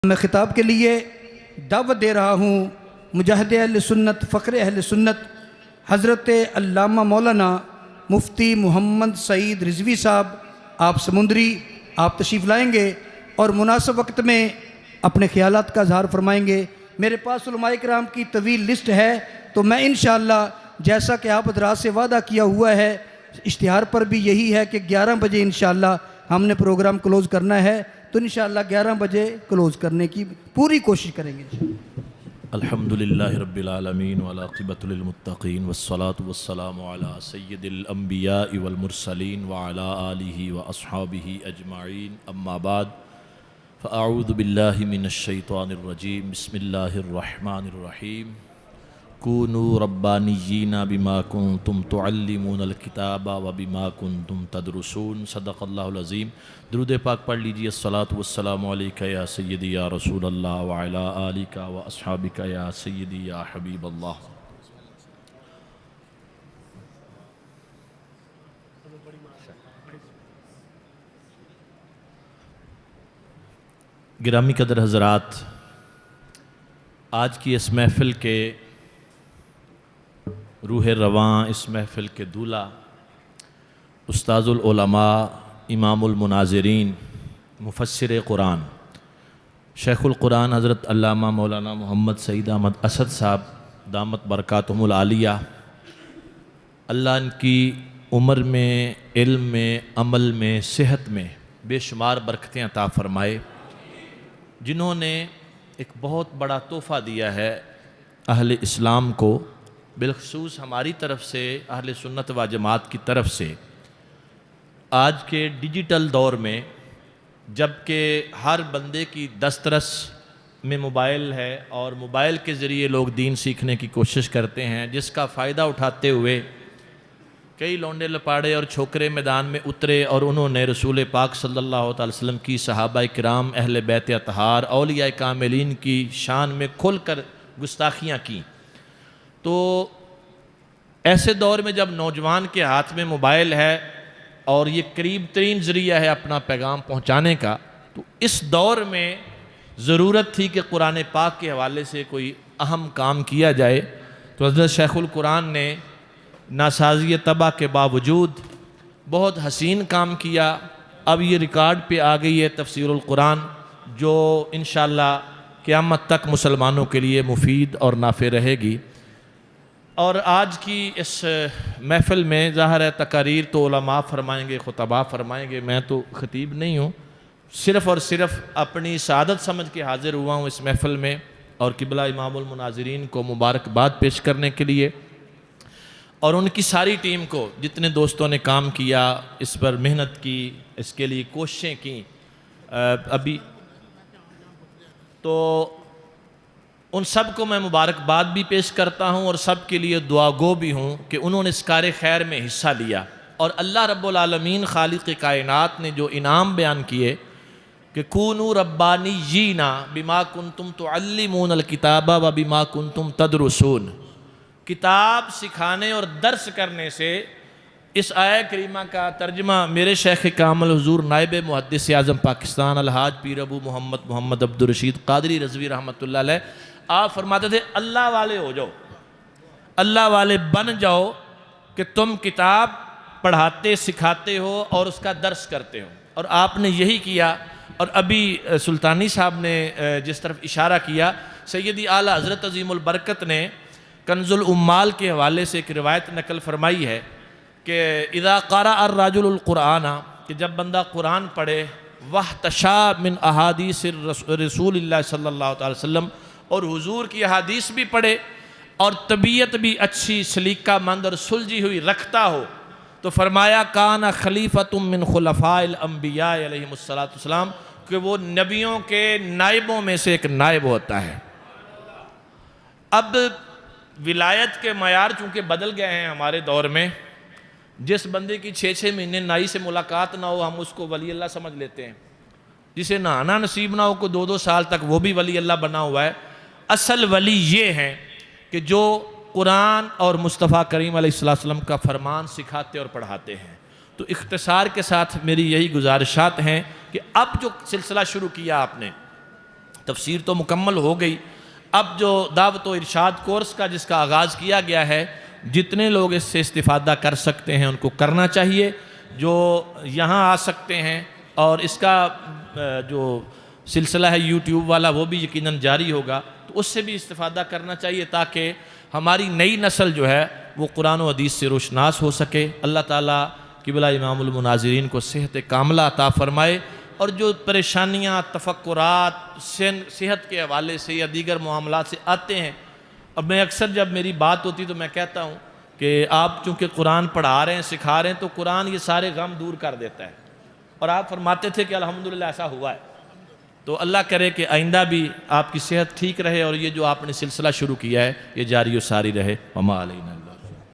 میں خطاب کے لیے دعوت دے رہا ہوں مجاہد اہل سنت، فخر اہل سنت حضرت علامہ مولانا مفتی محمد سعید رضوی صاحب۔ آپ سمندری آپ تشریف لائیں گے اور مناسب وقت میں اپنے خیالات کا اظہار فرمائیں گے۔ میرے پاس علماء کرام کی طویل لسٹ ہے، تو میں انشاءاللہ جیسا کہ آپ حضرات سے وعدہ کیا ہوا ہے، اشتہار پر بھی یہی ہے کہ 11 بجے انشاءاللہ ہم نے پروگرام کلوز کرنا ہے، تو انشاءاللہ 11 بجے کلوز کرنے کی پوری کوشش کریں گے انشاءاللہ۔ الحمدللہ رب العالمین والعاقبۃ للمتقین والصلاة والسلام علی سید الانبیاء والمرسلین وعلی آلہ واصحابہ اجمعین، اما بعد فاعوذ باللہ من الشیطان الرجیم، بسم اللہ الرحمن الرحیم۔ کونوا ربانیین بما کنتم تعلمون الکتاب وبما کنتم تدرسون، صدق اللہ العظیم۔ درود پاک پڑھ لیجیے۔ الصلاۃ والسلام علیکہ یا سیدی یا رسول اللہ وعلی آلک واصحابک یا سیدی یا حبیب اللہ۔ گرامی قدر حضرات، آج کی اس محفل کے روح رواں، اس محفل کے دولہ، استاذ العلماء، امام المناظرین، مفسر قرآن، شیخ القرآن حضرت علامہ مولانا محمد سعید احمد اسد صاحب دامت برکاتہم العالیہ، اللہ ان کی عمر میں، علم میں، عمل میں، صحت میں بے شمار برکتیں عطا فرمائے، جنہوں نے ایک بہت بڑا تحفہ دیا ہے اہل اسلام کو، بالخصوص ہماری طرف سے، اہل سنت و جماعت کی طرف سے۔ آج کے ڈیجیٹل دور میں، جب کہ ہر بندے کی دسترس میں موبائل ہے اور موبائل کے ذریعے لوگ دین سیکھنے کی کوشش کرتے ہیں، جس کا فائدہ اٹھاتے ہوئے کئی لونڈے لپاڑے اور چھوکرے میدان میں اترے اور انہوں نے رسول پاک صلی اللہ علیہ وسلم کی، صحابہ کرام، اہل بیت اطہار، اولیاء کاملین کی شان میں کھل کر گستاخیاں کی۔ تو ایسے دور میں جب نوجوان کے ہاتھ میں موبائل ہے اور یہ قریب ترین ذریعہ ہے اپنا پیغام پہنچانے کا، تو اس دور میں ضرورت تھی کہ قرآن پاک کے حوالے سے کوئی اہم کام کیا جائے۔ تو حضرت شیخ القرآن نے ناسازی طبع کے باوجود بہت حسین کام کیا۔ اب یہ ریکارڈ پہ آ گئی ہے تفسیر القرآن، جو انشاءاللہ قیامت تک مسلمانوں کے لیے مفید اور نافع رہے گی۔ اور آج کی اس محفل میں ظاہر ہے تقاریر تو علماء فرمائیں گے، خطباء فرمائیں گے، میں تو خطیب نہیں ہوں، صرف اور صرف اپنی سعادت سمجھ کے حاضر ہوا ہوں اس محفل میں، اور قبلہ امام المناظرین کو مبارکباد پیش کرنے کے لیے، اور ان کی ساری ٹیم کو، جتنے دوستوں نے کام کیا، اس پر محنت کی، اس کے لیے کوششیں کی۔ ابھی تو ان سب کو میں مبارکباد بھی پیش کرتا ہوں اور سب کے لیے دعا گو بھی ہوں کہ انہوں نے اس کار خیر میں حصہ لیا، اور اللہ رب العالمین خالق کائنات نے جو انعام بیان کیے کہ کونوا ربانیین بما کنتم تعلمون الکتاب و بما کنتم تدرسون، کتاب سکھانے اور درس کرنے سے۔ اس آیہ کریمہ کا ترجمہ میرے شیخ کامل حضور نائب محدث اعظم پاکستان الحاج پیر ابو محمد عبد الرشید قادری رضوی رحمۃ اللہ علیہ، آپ فرماتے تھے اللہ والے ہو جاؤ، اللہ والے بن جاؤ کہ تم کتاب پڑھاتے سکھاتے ہو اور اس کا درس کرتے ہو، اور آپ نے یہی کیا۔ اور ابھی سلطانی صاحب نے جس طرف اشارہ کیا، سیدی اعلیٰ حضرت عظیم البرکت نے کنز العمال کے حوالے سے ایک روایت نقل فرمائی ہے کہ اذا قرأ الرجل القرآن، کہ جب بندہ قرآن پڑھے، واحتشا من احادیث رسول اللہ صلی اللہ علیہ وسلم، اور حضور کی احادیث بھی پڑھے اور طبیعت بھی اچھی، سلیقہ مند اور سلجھی ہوئی رکھتا ہو، تو فرمایا کان خلیفۃ من خلفاء الانبیاء علیہم السلام، کہ وہ نبیوں کے نائبوں میں سے ایک نائب ہوتا ہے۔ اب ولایت کے معیار چونکہ بدل گئے ہیں ہمارے دور میں، جس بندے کی 6 مہینے نائی سے ملاقات نہ ہو، ہم اس کو ولی اللہ سمجھ لیتے ہیں، جسے نہانا نصیب نہ ہو کو 2 سال تک، وہ بھی ولی اللہ بنا ہوا ہے۔ اصل ولی یہ ہیں کہ جو قرآن اور مصطفیٰ کریم علیہ السلام کا فرمان سکھاتے اور پڑھاتے ہیں۔ تو اختصار کے ساتھ میری یہی گزارشات ہیں کہ اب جو سلسلہ شروع کیا آپ نے، تفسیر تو مکمل ہو گئی، اب جو دعوت و ارشاد کورس کا جس کا آغاز کیا گیا ہے، جتنے لوگ اس سے استفادہ کر سکتے ہیں ان کو کرنا چاہیے، جو یہاں آ سکتے ہیں، اور اس کا جو سلسلہ ہے یوٹیوب والا وہ بھی یقیناً جاری ہوگا، تو اس سے بھی استفادہ کرنا چاہیے تاکہ ہماری نئی نسل جو ہے وہ قرآن و حدیث سے روشناس ہو سکے۔ اللہ تعالیٰ قبلہ امام المناظرین کو صحت کاملہ عطا فرمائے، اور جو پریشانیاں، تفکرات صحت کے حوالے سے یا دیگر معاملات سے آتے ہیں، اب میں اکثر جب میری بات ہوتی تو میں کہتا ہوں کہ آپ چونکہ قرآن پڑھا رہے ہیں، سکھا رہے ہیں، تو قرآن یہ سارے غم دور کر دیتا ہے، اور آپ فرماتے تھے کہ الحمدللہ ایسا ہوا ہے۔ تو اللہ کرے کہ آئندہ بھی آپ کی صحت ٹھیک رہے، اور یہ جو آپ نے سلسلہ شروع کیا ہے یہ جاری و ساری رہے۔ وما علینا۔